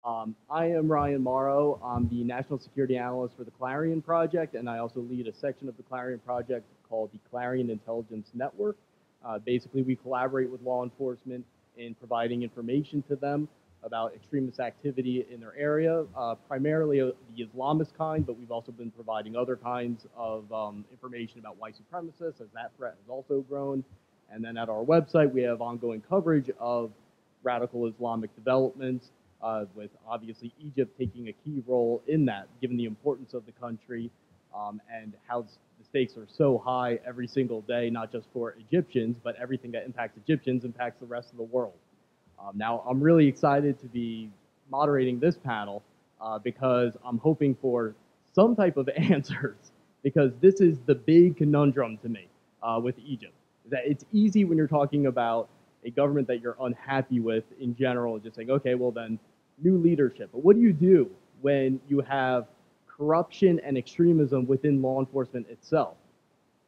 I am Ryan Morrow. I'm the National Security Analyst for the Clarion Project, and I also lead a section of the Clarion Project called the Clarion Intelligence Network. Basically, we collaborate with law enforcement in providing information to them about extremist activity in their area, primarily the Islamist kind, but we've also been providing other kinds of information about white supremacists, as that threat has also grown. And then at our website, we have ongoing coverage of radical Islamic developments, with obviously Egypt taking a key role in that, given the importance of the country and how the stakes are so high every single day, not just for Egyptians, but everything that impacts Egyptians impacts the rest of the world. Now, I'm really excited to be moderating this panel because I'm hoping for some type of answers, because this is the big conundrum to me with Egypt. That it's easy when you're talking about a government that you're unhappy with in general, just saying, okay, well then, new leadership. But what do you do when you have corruption and extremism within law enforcement itself?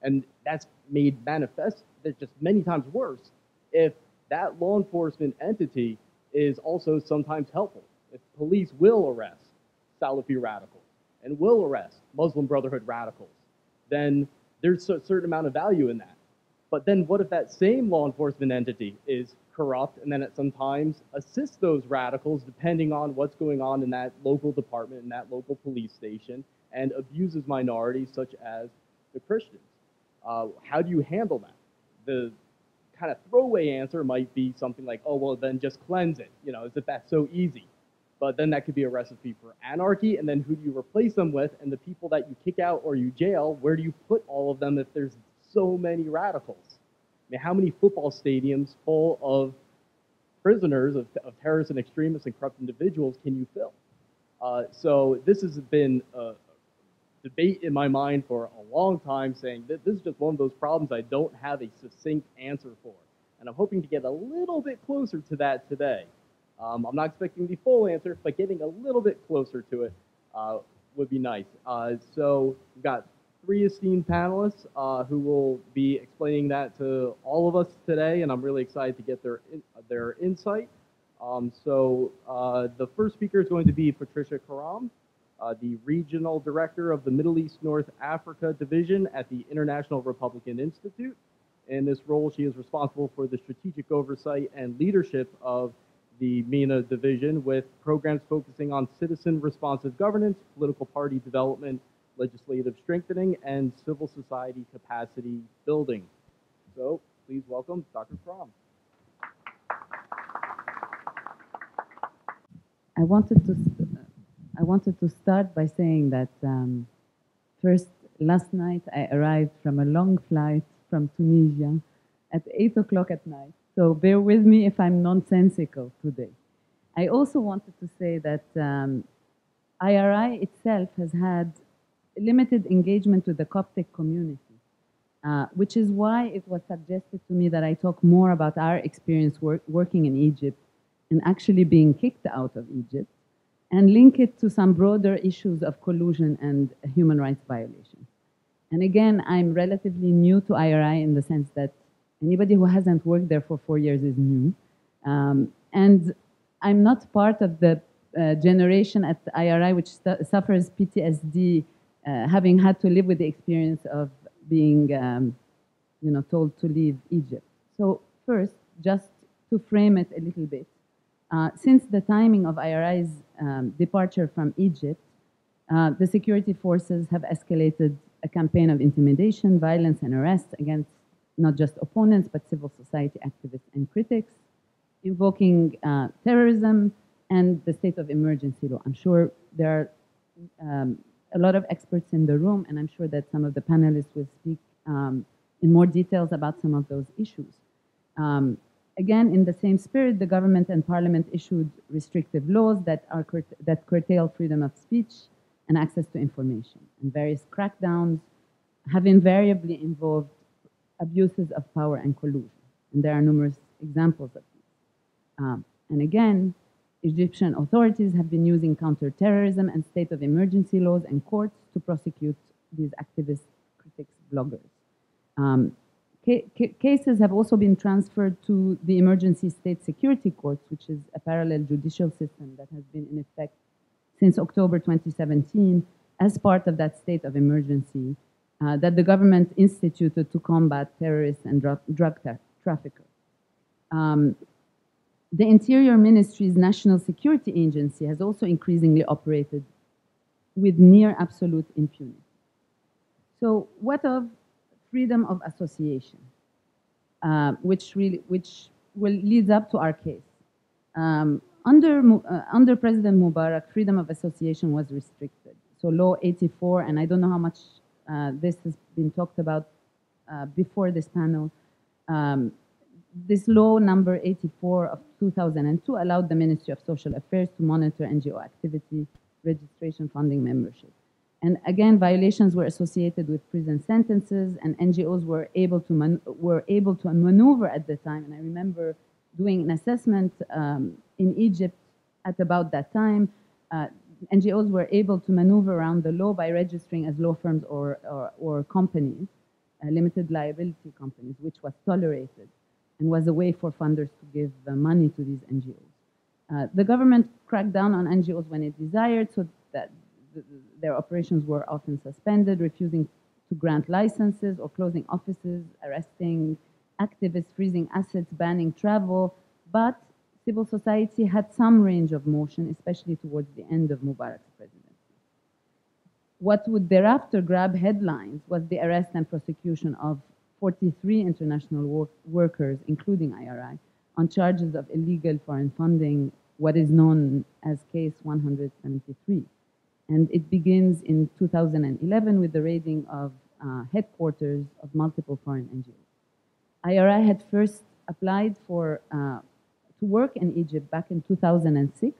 And that's made manifest, that's just many times worse, if that law enforcement entity is also sometimes helpful. If police will arrest Salafi radicals and will arrest Muslim Brotherhood radicals, then there's a certain amount of value in that. But then what if that same law enforcement entity is corrupt and then it sometimes assists those radicals depending on what's going on in that local department, in that local police station, and abuses minorities such as the Christians? How do you handle that? The kind of throwaway answer might be something like, oh, well, then just cleanse it. You know, as if that's so easy. But then that could be a recipe for anarchy, and then who do you replace them with? And the people that you kick out or you jail, where do you put all of them if there's so many radicals? I mean, how many football stadiums full of prisoners of terrorists and extremists and corrupt individuals can you fill? So this has been a debate in my mind for a long time, saying that this is just one of those problems I don't have a succinct answer for. And I'm hoping to get a little bit closer to that today. I'm not expecting the full answer, but getting a little bit closer to it would be nice. So we've got three esteemed panelists who will be explaining that to all of us today, and I'm really excited to get their insight. The first speaker is going to be Patricia Karam, the Regional Director of the Middle East North Africa Division at the International Republican Institute. In this role, she is responsible for the strategic oversight and leadership of the MENA division, with programs focusing on citizen-responsive governance, political party development, legislative strengthening, and civil society capacity building. So please welcome Dr. Karam. I wanted to start by saying that first, last night I arrived from a long flight from Tunisia at 8 o'clock at night. So bear with me if I'm nonsensical today. I also wanted to say that IRI itself has had limited engagement with the Coptic community, which is why it was suggested to me that I talk more about our experience working in Egypt and actually being kicked out of Egypt, and link it to some broader issues of collusion and human rights violations. And again, I'm relatively new to IRI in the sense that anybody who hasn't worked there for 4 years is new. And I'm not part of the generation at IRI which suffers PTSD, having had to live with the experience of being told to leave Egypt. So first, just to frame it a little bit, since the timing of IRI's departure from Egypt, the security forces have escalated a campaign of intimidation, violence, and arrest against not just opponents, but civil society activists and critics, invoking terrorism and the state of emergency law. I'm sure there are a lot of experts in the room, and I'm sure that some of the panelists will speak in more details about some of those issues. Again, in the same spirit, the government and parliament issued restrictive laws that curtail freedom of speech and access to information. And various crackdowns have invariably involved abuses of power and collusion. And there are numerous examples of these. And again, Egyptian authorities have been using counterterrorism and state of emergency laws and courts to prosecute these activists, critics, bloggers. Cases have also been transferred to the Emergency State Security Courts, which is a parallel judicial system that has been in effect since October 2017 as part of that state of emergency that the government instituted to combat terrorists and drug traffickers. The Interior Ministry's National Security Agency has also increasingly operated with near absolute impunity. So what of freedom of association, which leads up to our case? Under President Mubarak, freedom of association was restricted. So Law 84, and I don't know how much this has been talked about before this panel, this law number 84 of 2002 allowed the Ministry of Social Affairs to monitor NGO activity, registration, funding, membership. And again, violations were associated with prison sentences, and NGOs were able to maneuver at the time. And I remember doing an assessment in Egypt at about that time. NGOs were able to maneuver around the law by registering as law firms or companies, limited liability companies, which was tolerated and was a way for funders to give money to these NGOs. The government cracked down on NGOs when it desired, so that their operations were often suspended, refusing to grant licenses or closing offices, arresting activists, freezing assets, banning travel. But civil society had some range of motion, especially towards the end of Mubarak's presidency. What would thereafter grab headlines was the arrest and prosecution of 43 international workers, including IRI, on charges of illegal foreign funding, what is known as Case 173. And it begins in 2011 with the raiding of headquarters of multiple foreign NGOs. IRI had first applied to work in Egypt back in 2006.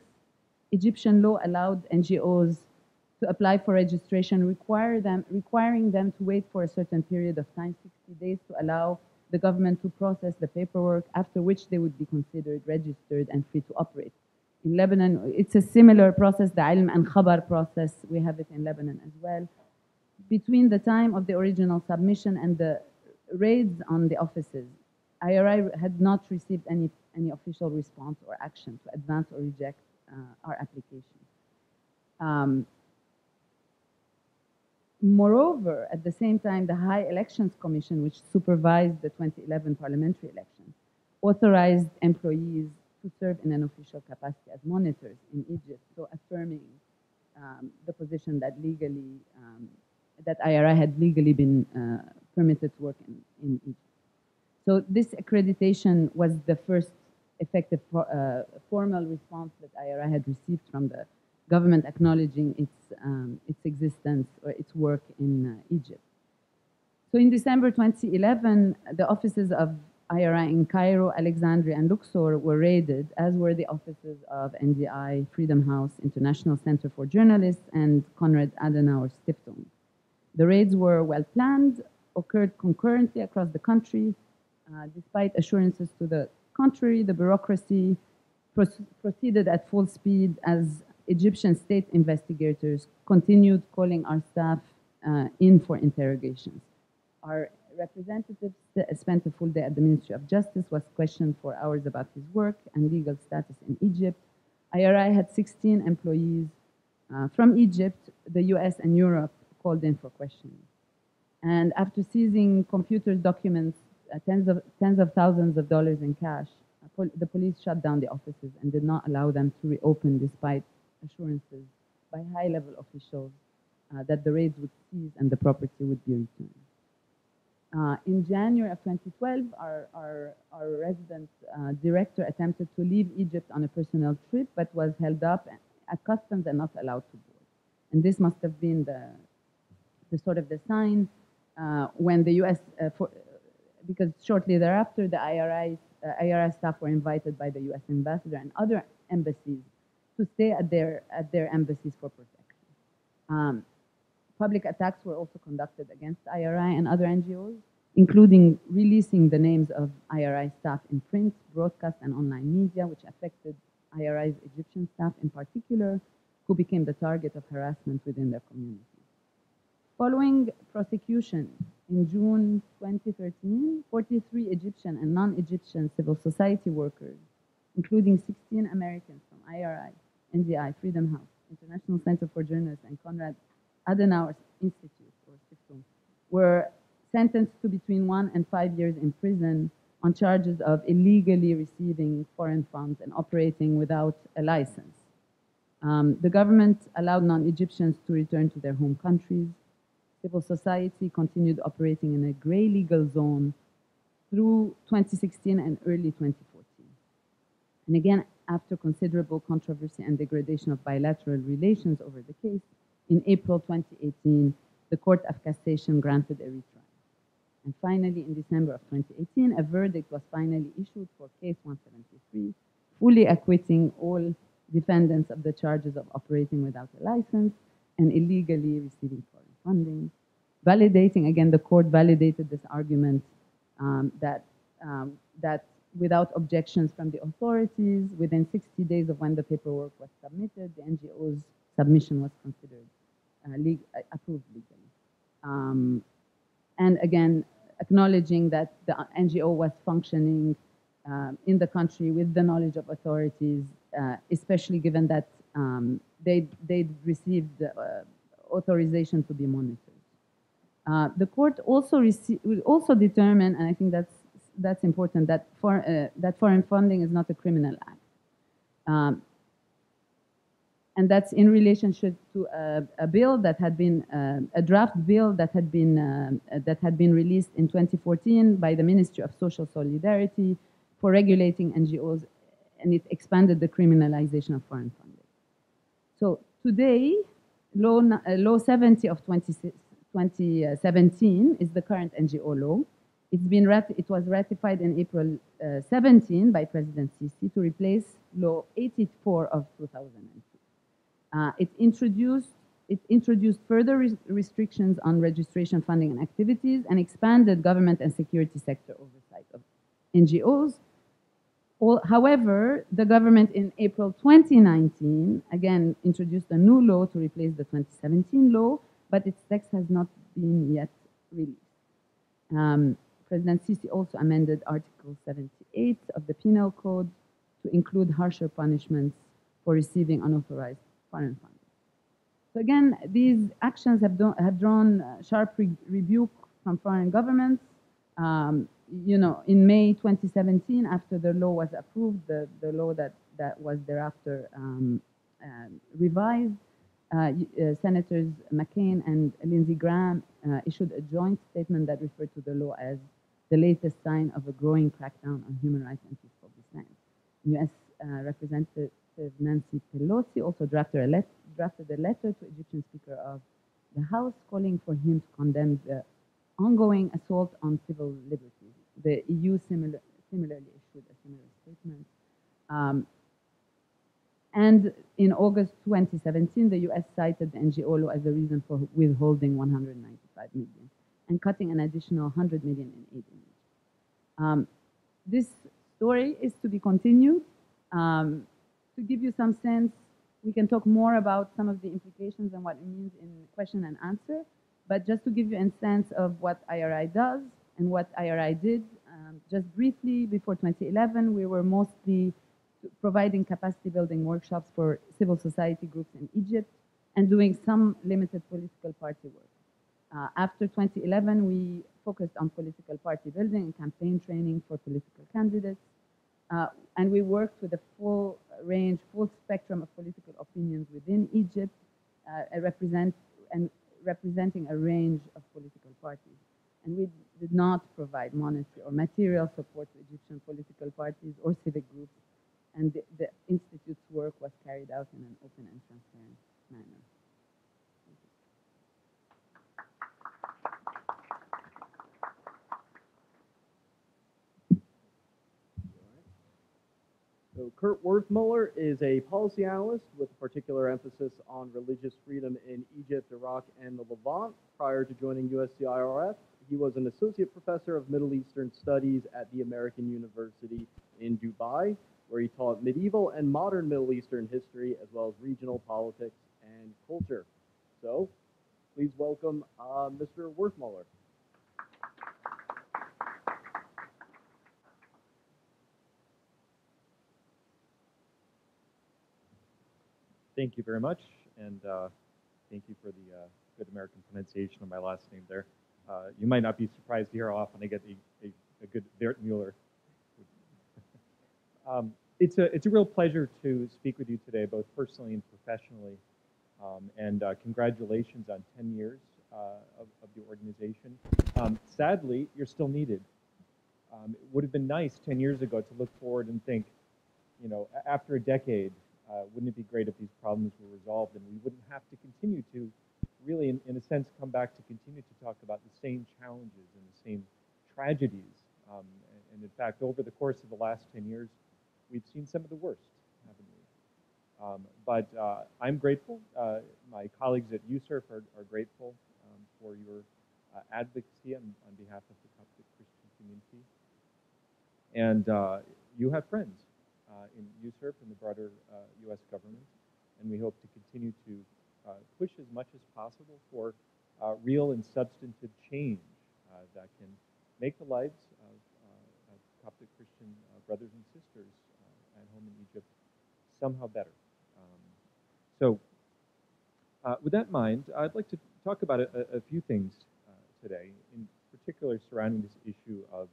Egyptian law allowed NGOs to apply for registration, requiring them to wait for a certain period of time, 60 days, to allow the government to process the paperwork, after which they would be considered registered and free to operate. In Lebanon, it's a similar process, the ilm and khabar process. We have it in Lebanon as well. Between the time of the original submission and the raids on the offices, IRI had not received any official response or action to advance or reject our application. Moreover, at the same time, the High Elections Commission, which supervised the 2011 parliamentary elections, authorized employees to serve in an official capacity as monitors in Egypt, so affirming the position that legally, that IRI had legally been permitted to work in Egypt. So this accreditation was the first effective formal response that IRI had received from the government acknowledging its existence or its work in Egypt. So in December 2011, the offices of IRI in Cairo, Alexandria, and Luxor were raided, as were the offices of NDI, Freedom House, International Center for Journalists, and Konrad Adenauer Stiftung. The raids were well planned, occurred concurrently across the country. Despite assurances to the contrary, the bureaucracy proceeded at full speed as Egyptian state investigators continued calling our staff in for interrogations. Our representative spent a full day at the Ministry of Justice, was questioned for hours about his work and legal status in Egypt. IRI had 16 employees from Egypt, the US, and Europe called in for questioning. And after seizing computers, documents, tens of thousands of dollars in cash, the police shut down the offices and did not allow them to reopen despite assurances by high-level officials that the raids would cease and the property would be returned. In January of 2012, our resident director attempted to leave Egypt on a personal trip, but was held up at customs and not allowed to board. And this must have been the sort of the sign when the US, because shortly thereafter, the IRI staff were invited by the US ambassador and other embassies to stay at their embassies for protection. Public attacks were also conducted against IRI and other NGOs, including releasing the names of IRI staff in print, broadcast, and online media, which affected IRI's Egyptian staff in particular, who became the target of harassment within their communities. Following prosecution in June 2013, 43 Egyptian and non-Egyptian civil society workers, including 16 Americans from IRI, NDI, Freedom House, International Center for Journalists, and Konrad Adenauer Institute, or Stiftung, were sentenced to between 1 and 5 years in prison on charges of illegally receiving foreign funds and operating without a license. The government allowed non-Egyptians to return to their home countries. Civil society continued operating in a gray legal zone through 2016 and early 2014. And again, after considerable controversy and degradation of bilateral relations over the case, in April 2018, the Court of Cassation granted a retrial. And finally, in December of 2018, a verdict was finally issued for case 173, fully acquitting all defendants of the charges of operating without a license and illegally receiving foreign funding. Validating, again, the court validated this argument that without objections from the authorities, within 60 days of when the paperwork was submitted, the NGO's submission was considered approved legally. And again, acknowledging that the NGO was functioning in the country with the knowledge of authorities, especially given that they'd received authorization to be monitored. The court will also determine, and I think that's important, that foreign funding is not a criminal act. And that's in relationship to a bill that had been a draft bill that had been released in 2014 by the Ministry of Social Solidarity for regulating NGOs, and it expanded the criminalization of foreign funding. So today, Law 70 of 2017 is the current NGO law. It was ratified in April 17 by President Sisi to replace Law 84 of 2002. It introduced further restrictions on registration, funding, and activities, and expanded government and security sector oversight of NGOs. However, the government in April 2019 again introduced a new law to replace the 2017 law, but its text has not been yet released. President Sisi also amended Article 78 of the Penal Code to include harsher punishments for receiving unauthorized foreign funding. So again, these actions have drawn sharp rebuke from foreign governments. In May 2017, after the law was approved, the law that was thereafter revised, Senators McCain and Lindsey Graham issued a joint statement that referred to the law as the latest sign of a growing crackdown on human rights and peaceful dissent. U.S. Representative Nancy Pelosi also drafted a letter to Egyptian Speaker of the House calling for him to condemn the ongoing assault on civil liberties. The EU similarly issued a similar statement. And in August 2017, the US cited the NGO law as the reason for withholding $195 million and cutting an additional $100 million in aid in Egypt. This story is to be continued. To give you some sense, we can talk more about some of the implications and what it means in question and answer, but just to give you a sense of what IRI does and what IRI did, just briefly, before 2011, we were mostly providing capacity building workshops for civil society groups in Egypt and doing some limited political party work. After 2011, we focused on political party building and campaign training for political candidates. And we worked with a full spectrum of political opinions within Egypt, representing a range of political parties. And we did not provide monetary or material support to Egyptian political parties or civic groups, and the Institute's work was carried out in an open and transparent manner. So Kurt Werthmuller is a policy analyst with a particular emphasis on religious freedom in Egypt, Iraq, and the Levant. Prior to joining USCIRF, he was an associate professor of Middle Eastern Studies at the American University in Dubai, where he taught medieval and modern Middle Eastern history, as well as regional politics and culture. So please welcome Mr. Werthmuller. Thank you very much, and thank you for the good American pronunciation of my last name there. You might not be surprised to hear how often I get a good Bert Mueller. It's a real pleasure to speak with you today, both personally and professionally. And congratulations on 10 years of the organization. Sadly, you're still needed. It would have been nice 10 years ago to look forward and think, you know, after a decade, wouldn't it be great if these problems were resolved and we wouldn't have to continue to really, in a sense, come back to continue to talk about the same challenges and the same tragedies. And in fact, over the course of the last 10 years, we've seen some of the worst, haven't we? But I'm grateful. My colleagues at USERF are grateful for your advocacy on behalf of the Coptic Christian community. And you have friends in USERF and the broader U.S. government, and we hope to continue to push as much as possible for real and substantive change that can make the lives of Coptic Christian brothers and sisters at home in Egypt somehow better. So with that in mind, I'd like to talk about a few things today, in particular surrounding this issue of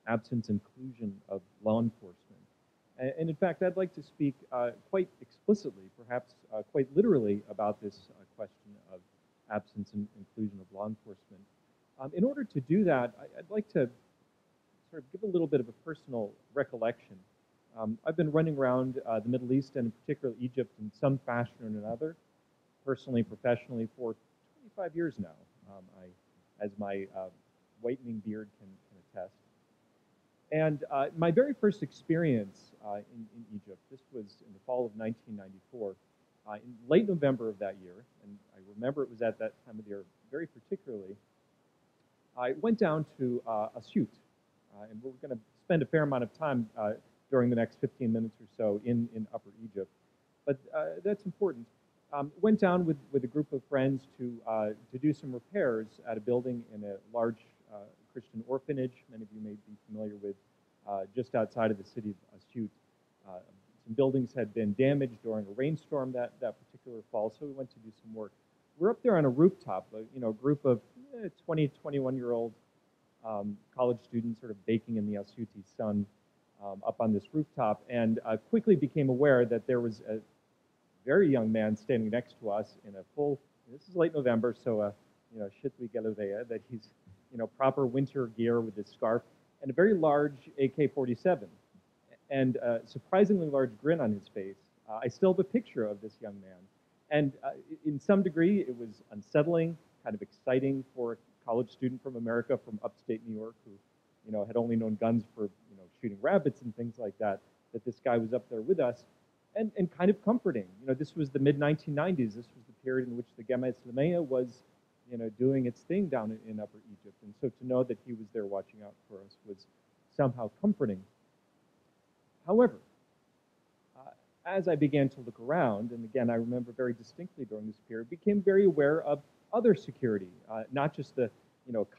absence and inclusion of law enforcement. And in fact, I'd like to speak quite explicitly, perhaps quite literally, about this question of absence and inclusion of law enforcement. In order to do that, I'd like to sort of give a little bit of a personal recollection. I've been running around the Middle East, and in particular Egypt, in some fashion or another, personally, professionally, for 25 years now, as my whitening beard can attest. And my very first experience in Egypt, this was in the fall of 1994, in late November of that year, and I remember it was at that time of the year very particularly, I went down to Asyut, and we're going to spend a fair amount of time during the next 15 minutes or so in Upper Egypt. But that's important. Went down with a group of friends to do some repairs at a building in a large Christian orphanage, many of you may be familiar with, just outside of the city of Asyut. Some buildings had been damaged during a rainstorm that particular fall, so we went to do some work. We're up there on a rooftop, a group of 20, 21-year-old college students sort of baking in the Asyuti sun up on this rooftop, and quickly became aware that there was a very young man standing next to us in a full, this is late November, so shitwi galaveya, that he's, proper winter gear with his scarf, and a very large AK-47, and a surprisingly large grin on his face. I still have a picture of this young man. And in some degree, it was unsettling, kind of exciting for a college student from America, from upstate New York, who, had only known guns for, shooting rabbits and things like that this guy was up there with us, and kind of comforting. This was the mid-1990s. This was the period in which the Gemma Islamiyya was, doing its thing down in Upper Egypt. And so to know that he was there watching out for us was somehow comforting. However, as I began to look around, and again, I remember very distinctly during this period, became very aware of other security, not just the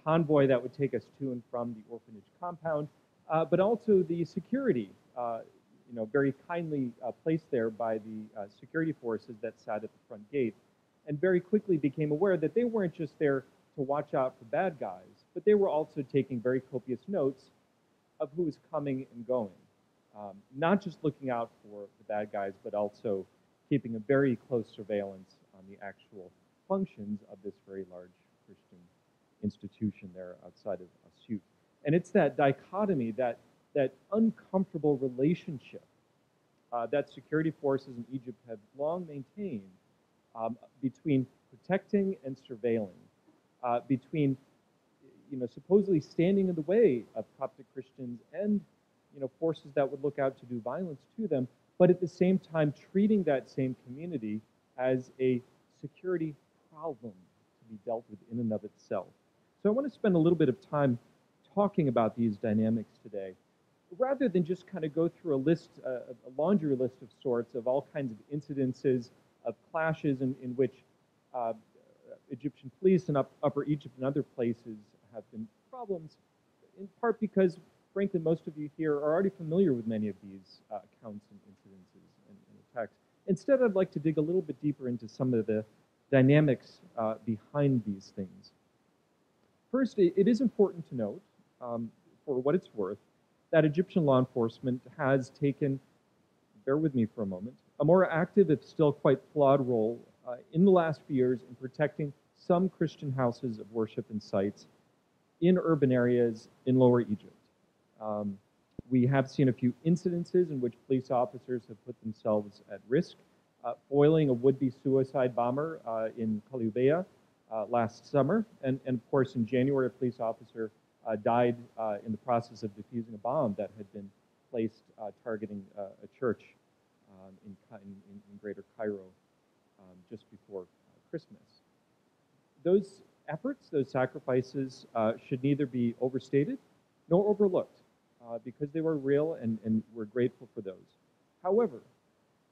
convoy that would take us to and from the orphanage compound, but also the security, very kindly placed there by the security forces that sat at the front gate, and very quickly became aware that they weren't just there to watch out for bad guys, but they were also taking very copious notes of who was coming and going. Not just looking out for the bad guys, but also keeping a very close surveillance on the actual functions of this very large Christian institution there outside of Asyut. And it's that dichotomy, that uncomfortable relationship that security forces in Egypt have long maintained between protecting and surveilling, between supposedly standing in the way of Coptic Christians and forces that would look out to do violence to them, but at the same time treating that same community as a security problem to be dealt with in and of itself. So I want to spend a little bit of time talking about these dynamics today, rather than just kind of go through a list, a laundry list of sorts of all kinds of incidences of clashes in which Egyptian police in Upper Egypt and other places have been problems, in part because frankly, most of you here are already familiar with many of these accounts and incidences and attacks. Instead, I'd like to dig a little bit deeper into some of the dynamics behind these things. First, it is important to note, for what it's worth, that Egyptian law enforcement has taken, bear with me for a moment, a more active, if still quite flawed role in the last few years in protecting some Christian houses of worship and sites in urban areas in Lower Egypt. We have seen a few incidences in which police officers have put themselves at risk, foiling a would-be suicide bomber in Collusion last summer. And of course, in January, a police officer died in the process of defusing a bomb that had been placed targeting a church in Greater Cairo just before Christmas. Those efforts, those sacrifices, should neither be overstated nor overlooked because they were real and we're grateful for those. However,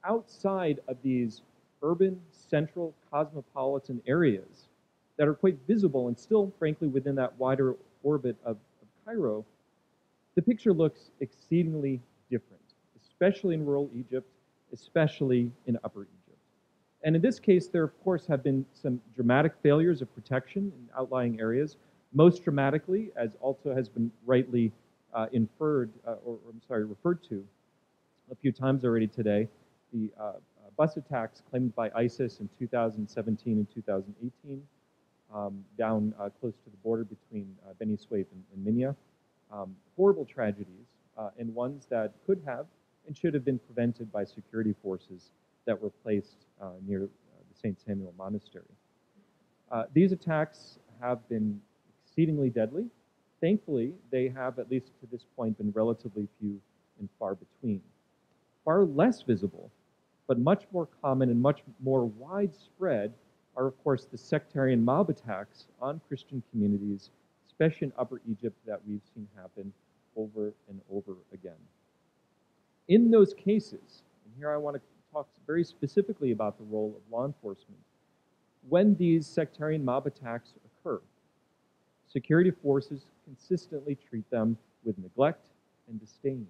outside of these urban, central, cosmopolitan areas that are quite visible and still, frankly, within that wider orbit of Cairo, the picture looks exceedingly different, especially in rural Egypt, especially in Upper Egypt. And in this case, there, of course, have been some dramatic failures of protection in outlying areas. Most dramatically, as also has been rightly referred to a few times already today, the bus attacks claimed by ISIS in 2017 and 2018 down close to the border between Beni Suef and Minya. Horrible tragedies, and ones that could have and should have been prevented by security forces that were placed near the St. Samuel Monastery. These attacks have been exceedingly deadly. Thankfully, they have, at least to this point, been relatively few and far between. Far less visible, but much more common and much more widespread are, of course, the sectarian mob attacks on Christian communities, especially in Upper Egypt, that we've seen happen over and over again. In those cases, and here I want to talk very specifically about the role of law enforcement, when these sectarian mob attacks occur, security forces consistently treat them with neglect and disdain.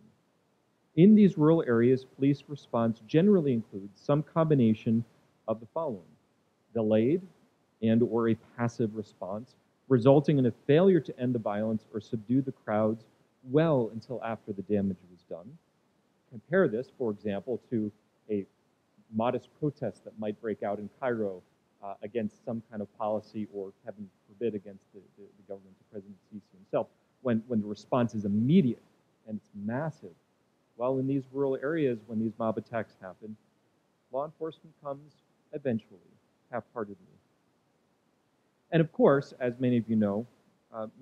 In these rural areas, police response generally includes some combination of the following: delayed and or a passive response, resulting in a failure to end the violence or subdue the crowds well until after the damage was done. Compare this, for example, to a modest protest that might break out in Cairo against some kind of policy, or heaven forbid, against the government of President Sisi himself, when the response is immediate and it's massive. Well, in these rural areas, when these mob attacks happen, law enforcement comes eventually, half-heartedly. And of course, as many of you know,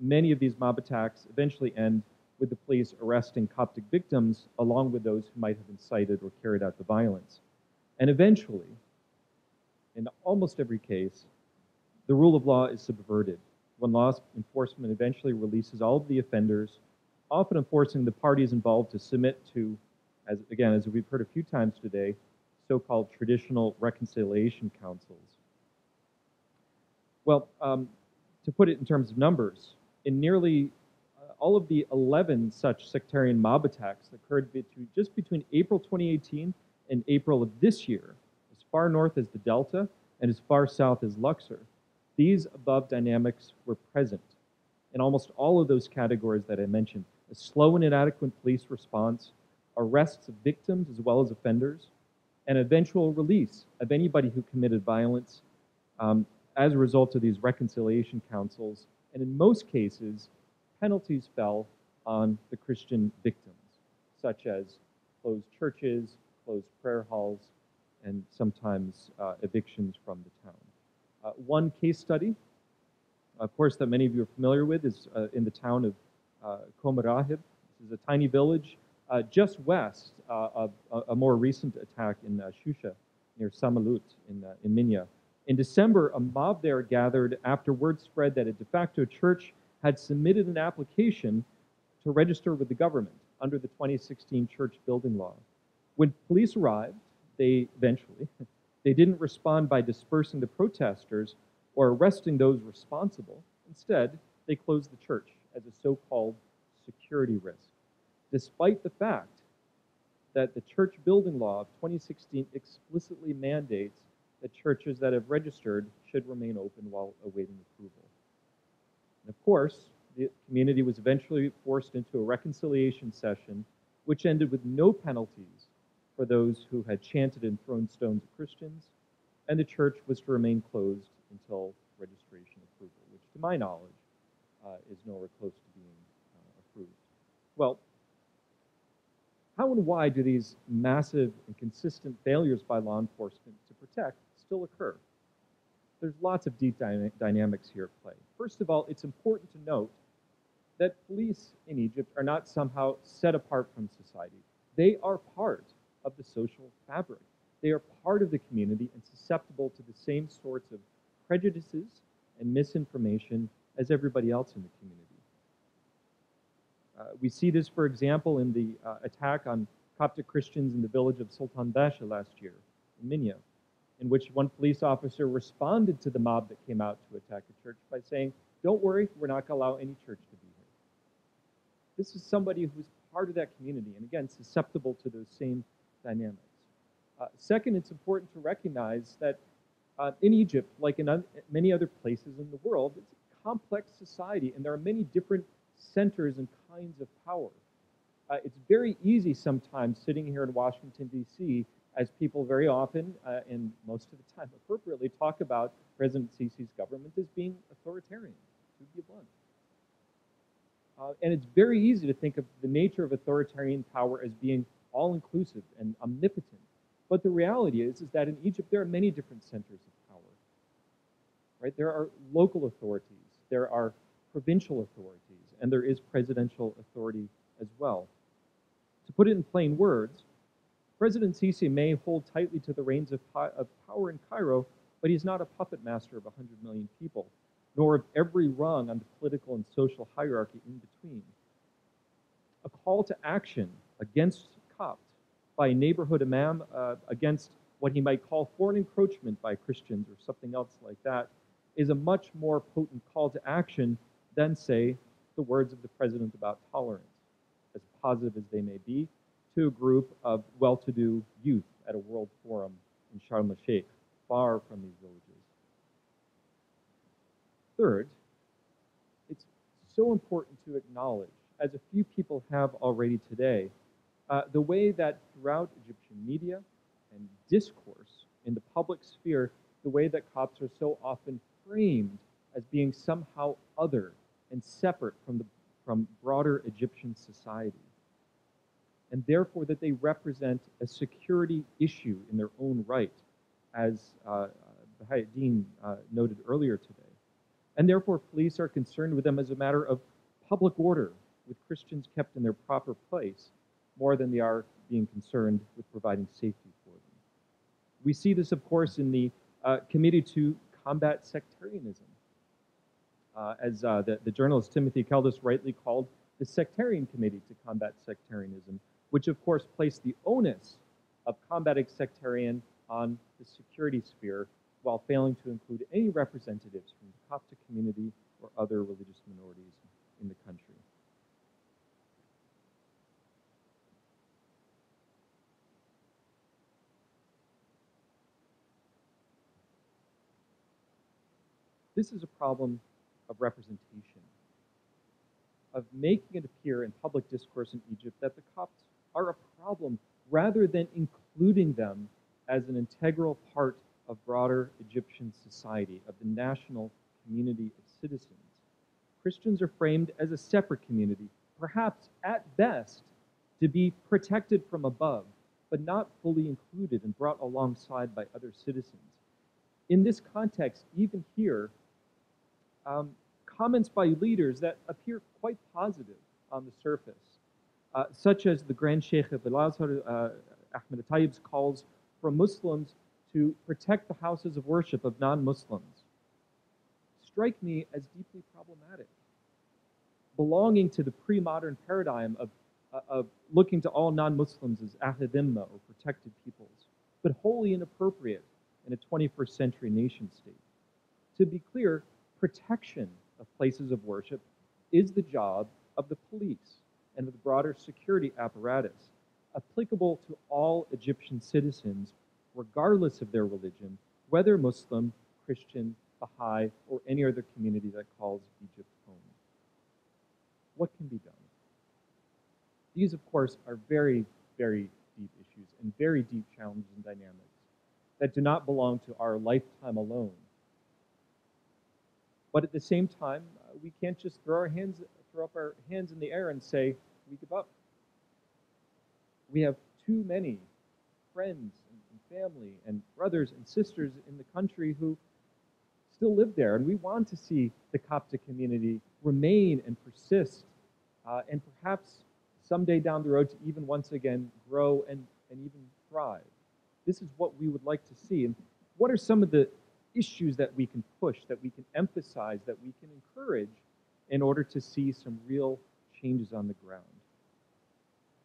many of these mob attacks eventually end with the police arresting Coptic victims along with those who might have incited or carried out the violence. And eventually, in almost every case, the rule of law is subverted when law enforcement eventually releases all of the offenders, often forcing the parties involved to submit to, as we've heard a few times today, so-called traditional reconciliation councils. Well, to put it in terms of numbers, in nearly all of the 11 such sectarian mob attacks that occurred just between April 2018 and April of this year, as far north as the Delta and as far south as Luxor, these above dynamics were present in almost all of those categories that I mentioned: a slow and inadequate police response, arrests of victims as well as offenders, and eventual release of anybody who committed violence as a result of these reconciliation councils. And in most cases, penalties fell on the Christian victims, such as closed churches, closed prayer halls, and sometimes evictions from the town. One case study, of course, that many of you are familiar with is in the town of Komarahib. This is a tiny village just west of a more recent attack in Shusha, near Samalut in Minya. In December, a mob there gathered after word spread that a de facto church had submitted an application to register with the government under the 2016 church building law. When police arrived, they didn't respond by dispersing the protesters or arresting those responsible. Instead, they closed the church as a so-called security risk, despite the fact that the church building law of 2016 explicitly mandates that churches that have registered should remain open while awaiting approval. And of course, the community was eventually forced into a reconciliation session, which ended with no penalties for those who had chanted and thrown stones at Christians, and the church was to remain closed until registration approval, which to my knowledge is nowhere close to being approved. Well, how and why do these massive and consistent failures by law enforcement to protect still occur? There's lots of deep dynamics here at play. First of all, it's important to note that police in Egypt are not somehow set apart from society. They are part of the social fabric. They are part of the community and susceptible to the same sorts of prejudices and misinformation as everybody else in the community. We see this, for example, in the attack on Coptic Christians in the village of Sultan Basha last year in Minya, in which one police officer responded to the mob that came out to attack the church by saying, "Don't worry, we're not going to allow any church to be here." This is somebody who's part of that community, and again, susceptible to those same dynamics. Second, it's important to recognize that in Egypt, like in many other places in the world, it's a complex society, and there are many different centers and kinds of power. It's very easy sometimes sitting here in Washington, D.C., as people very often, and most of the time appropriately, talk about President Sisi's government as being authoritarian, to be blunt. And it's very easy to think of the nature of authoritarian power as being all-inclusive and omnipotent. But the reality is that in Egypt, there are many different centers of power. Right? There are local authorities, there are provincial authorities, and there is presidential authority as well. To put it in plain words, President Sisi may hold tightly to the reins of power in Cairo, but he's not a puppet master of 100 million people, nor of every rung on the political and social hierarchy in between. A call to action against Copts by a neighborhood imam against what he might call foreign encroachment by Christians or something else like that is a much more potent call to action than, say, the words of the president about tolerance, as positive as they may be, to a group of well-to-do youth at a world forum in Sharm el-Sheikh, far from these villages. Third, it's so important to acknowledge, as a few people have already today, the way that throughout Egyptian media and discourse in the public sphere, the way that Copts are so often framed as being somehow other and separate from broader Egyptian society, and therefore that they represent a security issue in their own right, as Bahauddin noted earlier today. And therefore, police are concerned with them as a matter of public order, with Christians kept in their proper place, more than they are being concerned with providing safety for them. We see this, of course, in the Committee to Combat Sectarianism, as the journalist Timothy Keldis rightly called the Sectarian Committee to Combat Sectarianism, which of course placed the onus of combating sectarian on the security sphere while failing to include any representatives from the Coptic community or other religious minorities in the country. This is a problem of representation, of making it appear in public discourse in Egypt that the Copts are a problem rather than including them as an integral part of broader Egyptian society, of the national community of citizens. Christians are framed as a separate community, perhaps at best to be protected from above, but not fully included and brought alongside by other citizens. In this context, even here, comments by leaders that appear quite positive on the surface, such as the Grand Sheikh of Al-Azhar, Ahmed Tayyib's calls for Muslims to protect the houses of worship of non-Muslims, strike me as deeply problematic. Belonging to the pre-modern paradigm of looking to all non-Muslims as Ahadimma or protected peoples, but wholly inappropriate in a 21st century nation state. To be clear, protection of places of worship is the job of the police and of the broader security apparatus. applicable to all Egyptian citizens, regardless of their religion, whether Muslim, Christian, Baha'i, or any other community that calls Egypt home. What can be done? These, of course, are very, very deep issues and very deep challenges and dynamics that do not belong to our lifetime alone. But at the same time, we can't just throw up our hands in the air and say, we give up. We have too many friends and family and brothers and sisters in the country who still live there, and we want to see the Coptic community remain and persist, and perhaps someday down the road to even once again grow and even thrive. This is what we would like to see. And what are some of the issues that we can push, that we can emphasize, that we can encourage in order to see some real changes on the ground?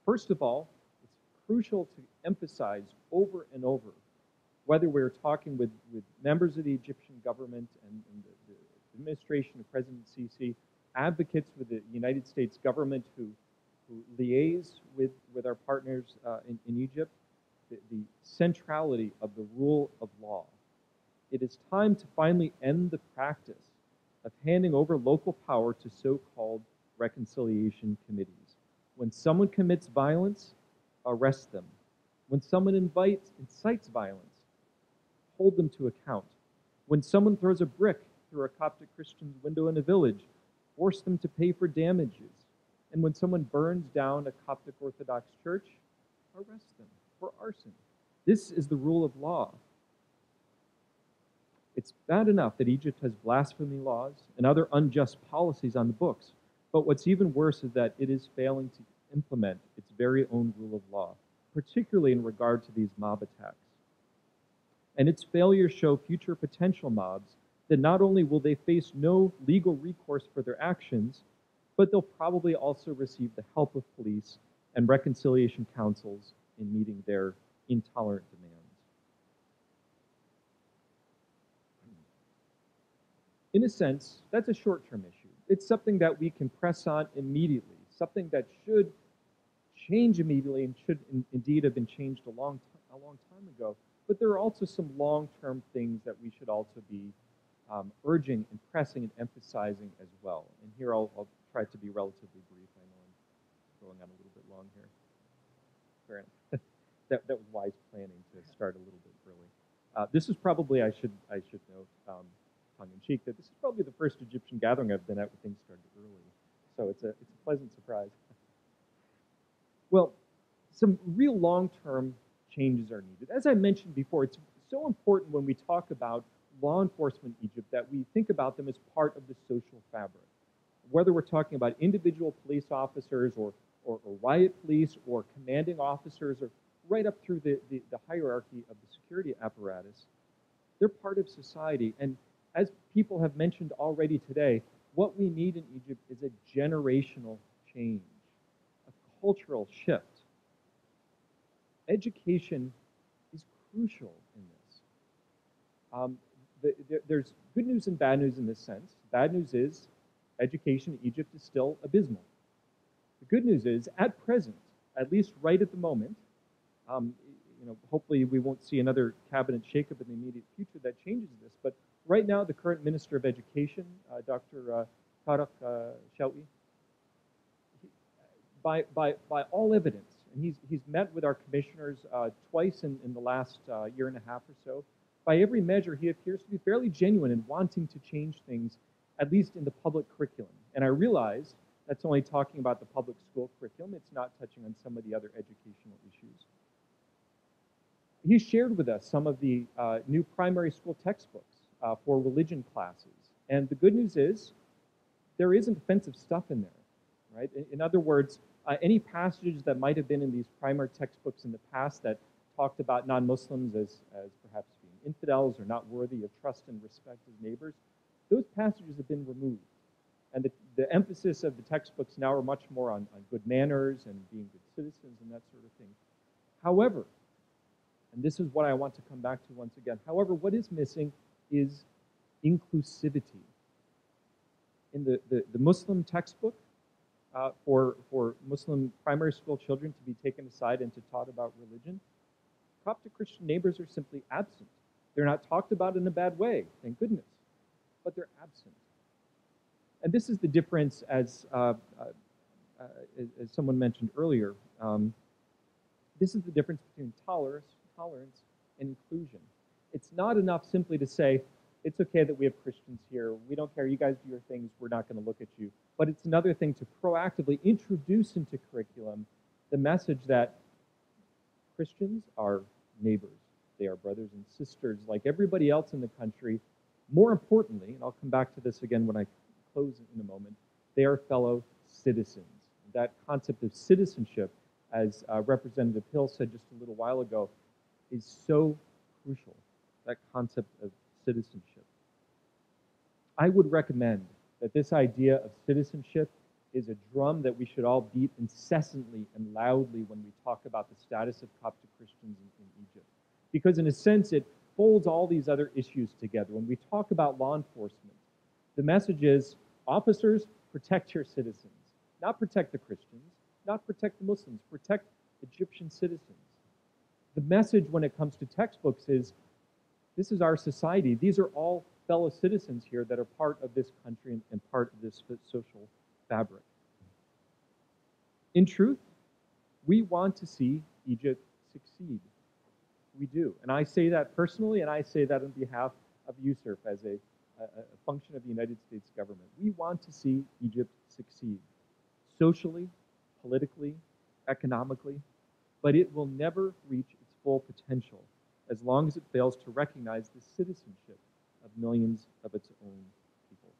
First of all, it's crucial to emphasize over and over, whether we're talking with members of the Egyptian government and the administration of President Sisi, advocates with the United States government who liaise with our partners in Egypt, the centrality of the rule of law. It is time to finally end the practice of handing over local power to so-called reconciliation committees. When someone commits violence, arrest them. When someone incites violence, hold them to account. When someone throws a brick through a Coptic Christian's window in a village, force them to pay for damages. And when someone burns down a Coptic Orthodox church, arrest them for arson. This is the rule of law. It's bad enough that Egypt has blasphemy laws and other unjust policies on the books, but what's even worse is that it is failing to implement its very own rule of law, particularly in regard to these mob attacks. And its failures show future potential mobs that not only will they face no legal recourse for their actions, but they'll probably also receive the help of police and reconciliation councils in meeting their intolerant demands. In a sense, that's a short-term issue. It's something that we can press on immediately, something that should change immediately and should indeed have been changed a long time ago. But there are also some long-term things that we should also be urging and pressing and emphasizing as well. And here I'll try to be relatively brief. I know I'm going on a little bit long here. Fair enough. that was wise planning to start a little bit early. This is probably, I should note, tongue-in-cheek, that this is probably the first Egyptian gathering I've been at where things started early. So it's a pleasant surprise. Well, some real long-term changes are needed. As I mentioned before, it's so important when we talk about law enforcement in Egypt that we think about them as part of the social fabric. Whether we're talking about individual police officers or riot police or commanding officers or right up through the hierarchy of the security apparatus, they're part of society. And as people have mentioned already today, what we need in Egypt is a generational change, a cultural shift. Education is crucial in this. There's good news and bad news in this sense. Bad news is education in Egypt is still abysmal. The good news is, at present, at least right at the moment, hopefully we won't see another cabinet shakeup in the immediate future that changes this, but right now the current Minister of Education, Dr. Tariq Shawki, by all evidence, and he's met with our commissioners twice in the last year and a half or so. By every measure, he appears to be fairly genuine in wanting to change things, at least in the public curriculum. And I realize that's only talking about the public school curriculum. It's not touching on some of the other educational issues. He shared with us some of the new primary school textbooks for religion classes. And the good news is there isn't offensive stuff in there, right? In other words, any passages that might have been in these primary textbooks in the past that talked about non-Muslims as perhaps being infidels or not worthy of trust and respect as neighbors, those passages have been removed. And the emphasis of the textbooks now are much more on good manners and being good citizens and that sort of thing. However, and this is what I want to come back to once again, however, what is missing is inclusivity. In the Muslim textbook, for Muslim primary school children to be taken aside and to taught about religion. Coptic Christian neighbors are simply absent. They're not talked about in a bad way, thank goodness, but they're absent. And this is the difference, as someone mentioned earlier. This is the difference between tolerance and inclusion. It's not enough simply to say, it's okay that we have Christians here. We don't care. You guys do your things. We're not going to look at you. But it's another thing to proactively introduce into curriculum the message that Christians are neighbors. They are brothers and sisters like everybody else in the country. More importantly, and I'll come back to this again when I close in a moment, they are fellow citizens. That concept of citizenship, as Representative Hill said just a little while ago, is so crucial, that concept of citizenship. I would recommend that this idea of citizenship is a drum that we should all beat incessantly and loudly when we talk about the status of Coptic Christians in Egypt. Because in a sense, it folds all these other issues together. When we talk about law enforcement, the message is, officers, protect your citizens. Not protect the Christians, not protect the Muslims, protect Egyptian citizens. The message when it comes to textbooks is, this is our society. These are all fellow citizens here that are part of this country and part of this social fabric. In truth, we want to see Egypt succeed. We do. And I say that personally, and I say that on behalf of USERF as a function of the United States government. We want to see Egypt succeed, socially, politically, economically, but it will never reach its full potential as long as it fails to recognize the citizenship of millions of its own people.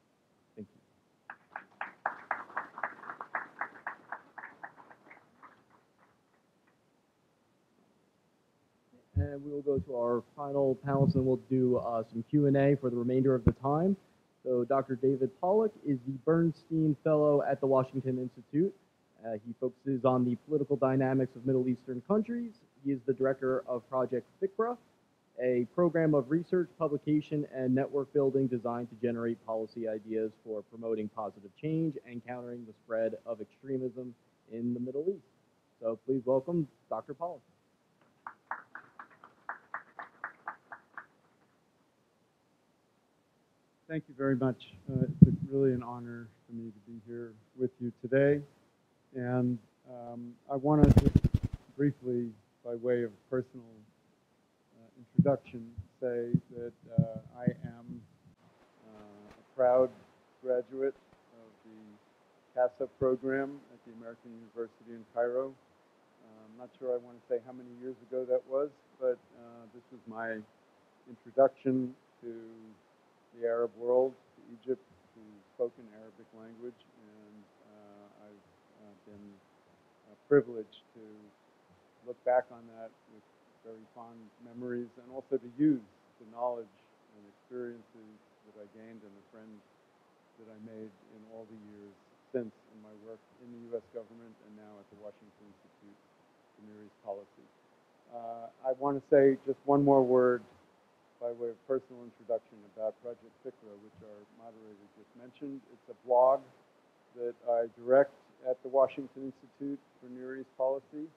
Thank you. And we will go to our final panelist, and we'll do some Q&A for the remainder of the time. So Dr. David Pollack is the Bernstein Fellow at the Washington Institute. He focuses on the political dynamics of Middle Eastern countries. He is the director of Project FICRA, a program of research, publication, and network building designed to generate policy ideas for promoting positive change and countering the spread of extremism in the Middle East. So please welcome Dr. Pollack. Thank you very much. It's really an honor for me to be here with you today. And I want to just briefly, by way of personal introduction, say that I am a proud graduate of the CASA program at the American University in Cairo. I'm not sure I want to say how many years ago that was, but this was my introduction to the Arab world, to Egypt, to spoken Arabic language, and I've been privileged to look back on that with very fond memories, and also to use the knowledge and experiences that I gained and the friends that I made in all the years since in my work in the U.S. government and now at the Washington Institute for Near East Policy. I want to say just one more word by way of personal introduction about Project FICRA, which our moderator just mentioned. It's a blog that I direct at the Washington Institute for Near East Policy.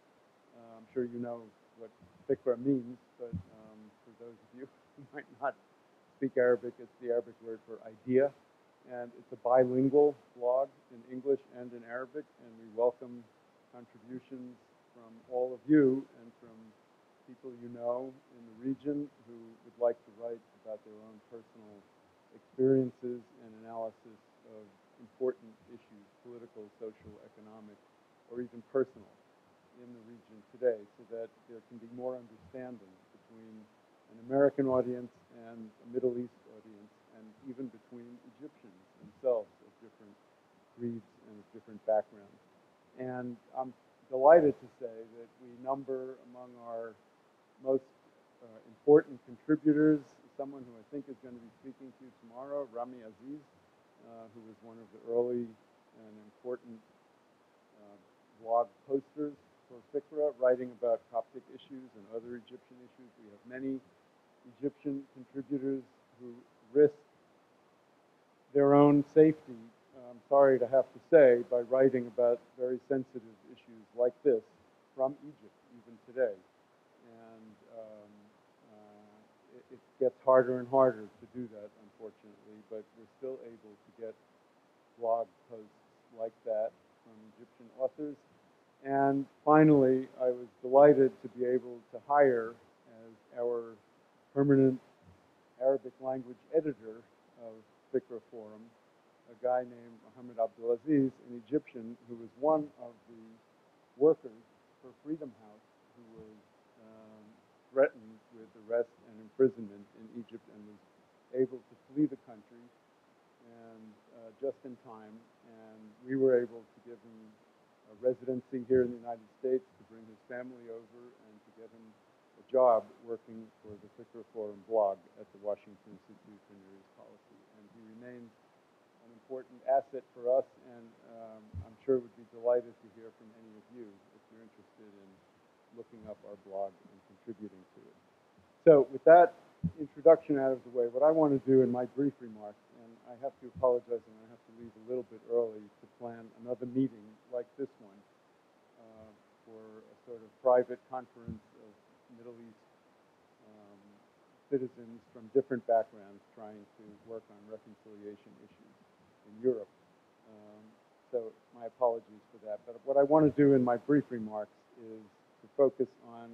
I'm sure you know what FICRA means, but for those of you who might not speak Arabic, it's the Arabic word for idea. And it's a bilingual blog in English and in Arabic, and we welcome contributions from all of you and from people you know in the region who would like to write about their own personal experiences and analysis of important issues, political, social, economic, or even personal in the region today, so that there can be more understanding between an American audience and a Middle East audience, and even between Egyptians themselves of different creeds and of different backgrounds. And I'm delighted to say that we number among our most important contributors someone who I think is going to be speaking to you tomorrow, Rami Aziz, who was one of the early and important blog posters for FICRA, writing about Coptic issues and other Egyptian issues. We have many Egyptian contributors who risk their own safety, I'm sorry to have to say by writing about very sensitive issues like this from Egypt, even today. And it gets harder and harder to do that, unfortunately, but we're still able to get blog posts like that from Egyptian authors. And finally, I was delighted to be able to hire as our permanent Arabic language editor of Fikra Forum a guy named Mohammed Abdulaziz, an Egyptian who was one of the workers for Freedom House, who was threatened with arrest and imprisonment in Egypt and was able to flee the country and just in time. And we were able to give him a residency here in the United States, to bring his family over, and to get him a job working for the Fikra Forum blog at the Washington Institute for Near East Policy. And he remains an important asset for us, and I'm sure would be delighted to hear from any of you if you're interested in looking up our blog and contributing to it. So with that introduction out of the way, what I want to do in my brief remarks, and I have to apologize, and I have to leave a little bit early to plan another meeting like this one for a sort of private conference of Middle East citizens from different backgrounds trying to work on reconciliation issues in Europe. So my apologies for that. But what I want to do in my brief remarks is to focus on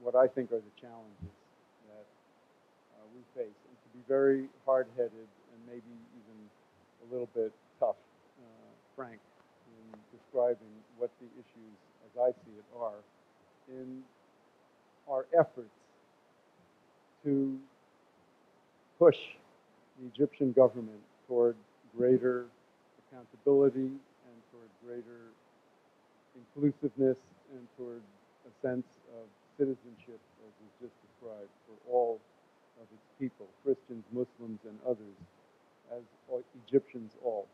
what I think are the challenges that we face, and to be very hard-headed and maybe even a little bit tough, frank, in describing what the issues, as I see it, are in our efforts to push the Egyptian government toward greater accountability and toward greater inclusiveness and toward a sense of citizenship, as was just described, for all of its people, Christians, Muslims, and others, as Egyptians all.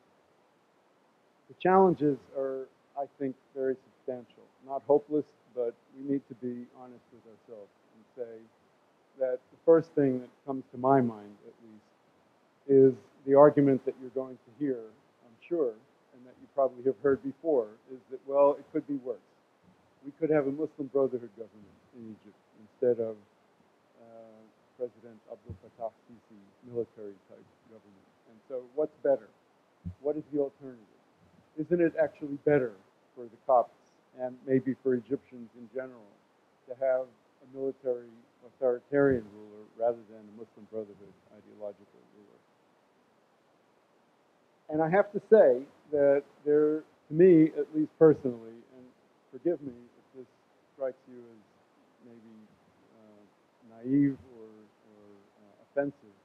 The challenges are, I think, very substantial. Not hopeless, but we need to be honest with ourselves and say that the first thing that comes to my mind, at least, is the argument that you're going to hear, I'm sure, and that you probably have heard before, is that, well, it could be worse. We could have a Muslim Brotherhood government in Egypt instead of President Abdel Fattah Sisi military-type government. And so what's better? What is the alternative? Isn't it actually better for the Copts and maybe for Egyptians in general to have a military authoritarian ruler rather than a Muslim Brotherhood ideological ruler? And I have to say that there, to me, at least personally, and forgive me if this strikes you as maybe naive or offensive,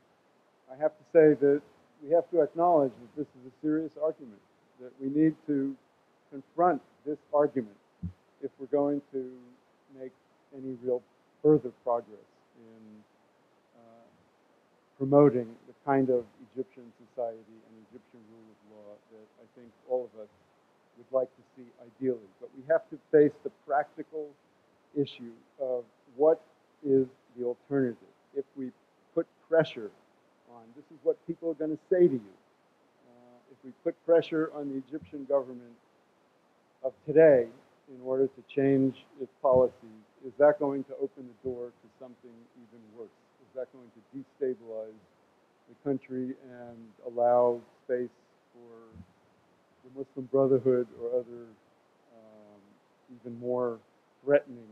I have to say that we have to acknowledge that this is a serious argument, that we need to confront this argument if we're going to make any real further progress in promoting the kind of Egyptian society and Egyptian rule of law that I think all of us would like to see ideally. But we have to face the practical issue of what is the alternative. If we put pressure on, this is what people are going to say to you. If we put pressure on the Egyptian government of today in order to change its policies, is that going to open the door to something even worse? Is that going to destabilize the country and allow space for the Muslim Brotherhood or other even more threatening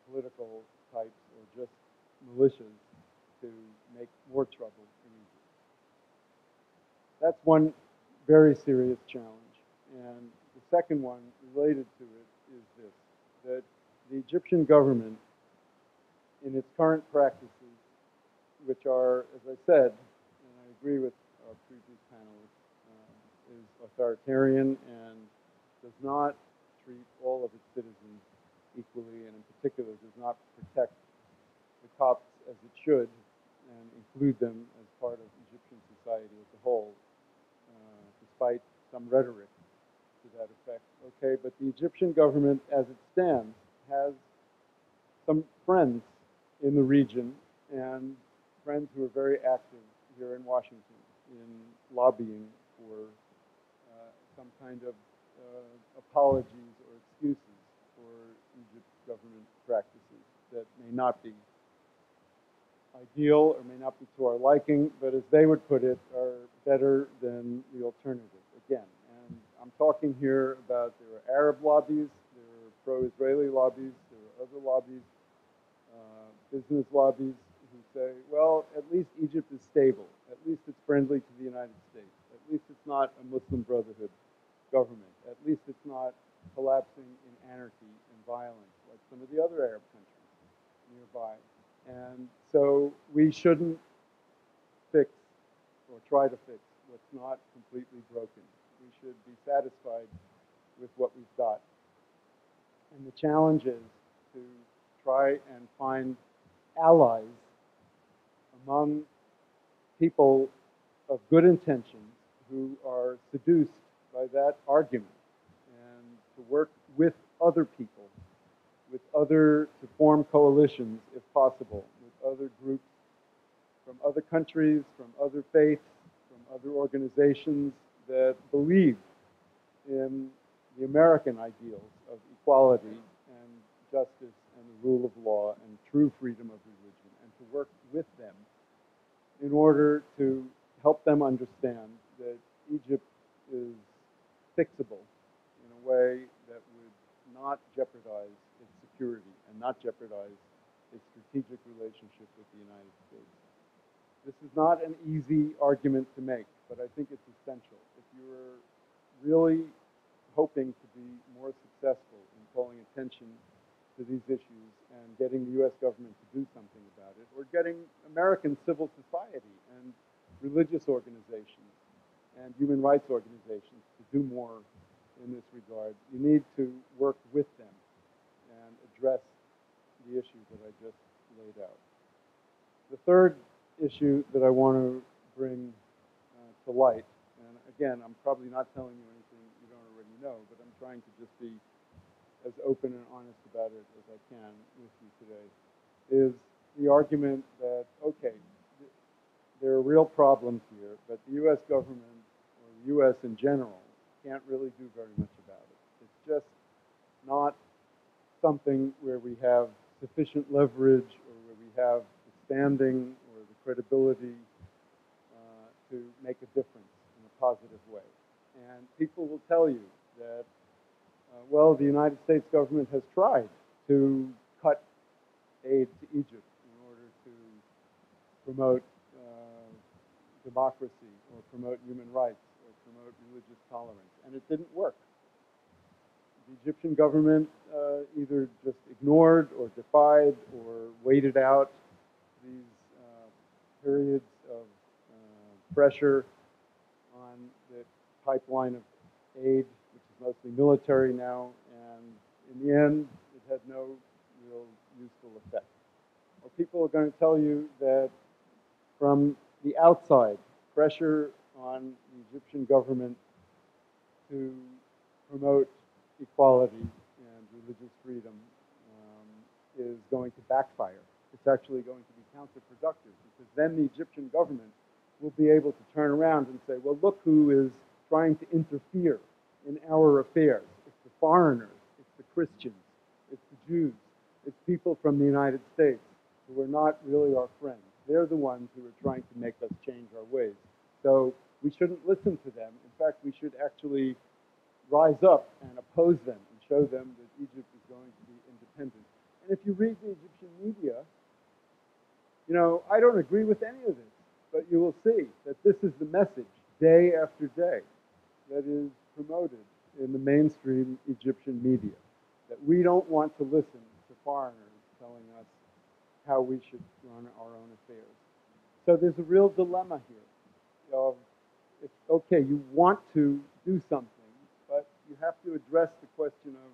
political types or just militias to make more trouble in Egypt? That's one very serious challenge. And the second one related to it is this, that the Egyptian government, in its current practices, which are, as I said, and I agree with our previous panelists, is authoritarian and does not treat all of its citizens equally, and in particular does not protect the Copts as it should and include them as part of Egyptian society as a whole, despite some rhetoric to that effect. Okay, but the Egyptian government, as it stands, has some friends in the region and friends who are very active here in Washington in lobbying for some kind of apologies or excuses for Egypt's government practices that may not be ideal or may not be to our liking, but as they would put it, are better than the alternative. Again, and I'm talking here about there are Arab lobbies, there are pro-Israeli lobbies, there are other lobbies, business lobbies who say, well, at least Egypt is stable, at least it's friendly to the United States, at least it's not a Muslim Brotherhood government, at least it's not collapsing in anarchy and violence like some of the other Arab countries nearby. And so we shouldn't fix or try to fix what's not completely broken. We should be satisfied with what we've got. And the challenge is to try and find allies among people of good intentions who are seduced by that argument, and to work with other people, to form coalitions, if possible, with other groups from other countries, from other faiths, from other organizations that believe in the American ideals of equality and justice and the rule of law and true freedom of religion, and to work with them in order to help them understand that Egypt is fixable in a way that would not jeopardize its security and not jeopardize its strategic relationship with the United States. This is not an easy argument to make, but I think it's essential. If you're really hoping to be more successful in calling attention to these issues and getting the U.S. government to do something about it, or getting American civil society and religious organizations and human rights organizations to do more in this regard, you need to work with them and address the issues that I just laid out. The third issue that I want to bring to light, and again, I'm probably not telling you anything you don't already know, but I'm trying to just be as open and honest about it as I can with you today, is the argument that, okay, there are real problems here, but the U.S. government, or the U.S. in general, can't really do very much about it. It's just not something where we have sufficient leverage or where we have the standing or the credibility to make a difference in a positive way. And people will tell you that, well, the United States government has tried to cut aid to Egypt in order to promote democracy or promote human rights or promote religious tolerance, and it didn't work. The Egyptian government either just ignored or defied or waited out these periods of pressure on the pipeline of aid, which is mostly military now, and in the end, it had no real useful effect. Or people are going to tell you that from the outside, pressure on the Egyptian government to promote equality and religious freedom is going to backfire. It's actually going to be counterproductive, because then the Egyptian government will be able to turn around and say, well, look who is trying to interfere in our affairs. It's the foreigners, it's the Christians, it's the Jews, it's people from the United States who are not really our friends. They're the ones who are trying to make us change our ways. So we shouldn't listen to them. In fact, we should actually rise up and oppose them and show them that Egypt is going to be independent. And if you read the Egyptian media, you know, I don't agree with any of this, but you will see that this is the message day after day that is promoted in the mainstream Egyptian media, that we don't want to listen to foreigners telling us how we should run our own affairs. So there's a real dilemma here of, it's okay, you want to do something, but you have to address the question of,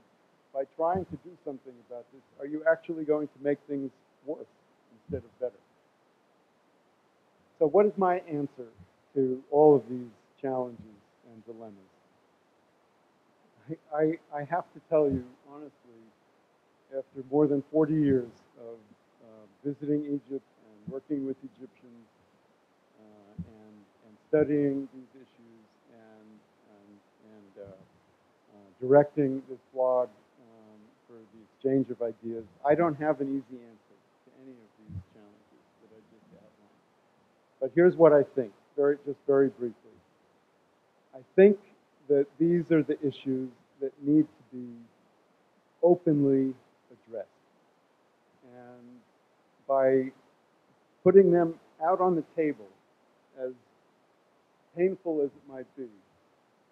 by trying to do something about this, are you actually going to make things worse instead of better? So what is my answer to all of these challenges and dilemmas? I have to tell you, honestly, after more than 40 years of visiting Egypt and working with Egyptians and studying these issues and directing this blog for the exchange of ideas. I don't have an easy answer to any of these challenges that I just outlined. But here's what I think, just very briefly. I think that these are the issues that need to be openly addressed. And by putting them out on the table, as painful as it might be,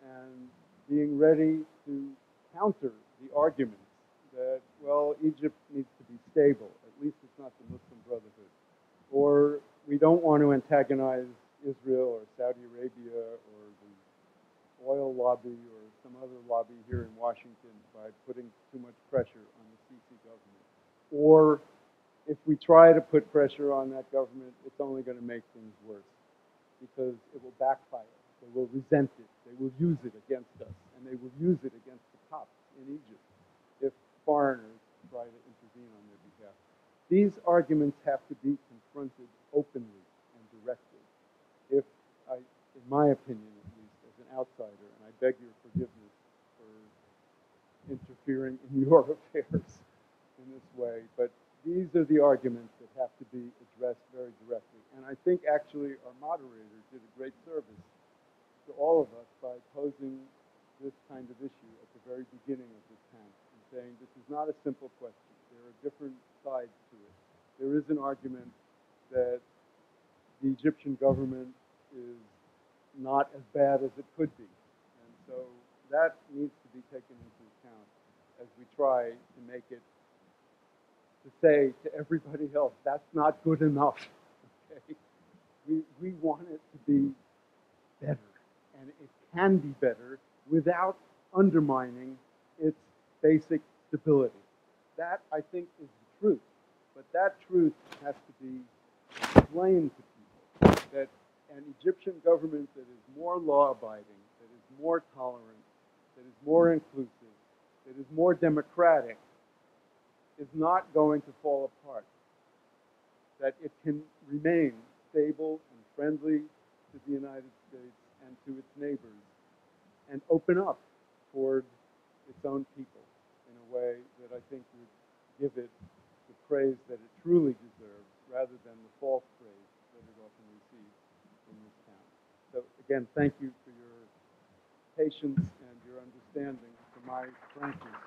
and being ready to counter the arguments that, well, Egypt needs to be stable, at least it's not the Muslim Brotherhood, or we don't want to antagonize Israel or Saudi Arabia or the oil lobby or some other lobby here in Washington by putting too much pressure on the Sisi government. Or if we try to put pressure on that government, it's only going to make things worse because it will backfire. They will resent it. They will use it against us. And they will use it against the Copts in Egypt if foreigners try to intervene on their behalf. These arguments have to be confronted openly and directly. If I, in my opinion at least, as an outsider, and I beg your forgiveness for interfering in your affairs in this way, but these are the arguments that have to be addressed very directly. And I think actually our moderator did a great service to all of us by posing this kind of issue at the very beginning of this panel and saying this is not a simple question. There are different sides to it. There is an argument that the Egyptian government is not as bad as it could be. And so that needs to be taken into account as we try to make it, to say to everybody else, that's not good enough. Okay? We want it to be better. And it can be better without undermining its basic stability. That, I think, is the truth. But that truth has to be explained to people, that an Egyptian government that is more law-abiding, that is more tolerant, that is more inclusive, that is more democratic, is not going to fall apart. That it can remain stable and friendly to the United States and to its neighbors, and open up toward its own people in a way that I think would give it the praise that it truly deserves, rather than the false praise that it often receives in this town. So again, thank you for your patience and your understanding for my frankness.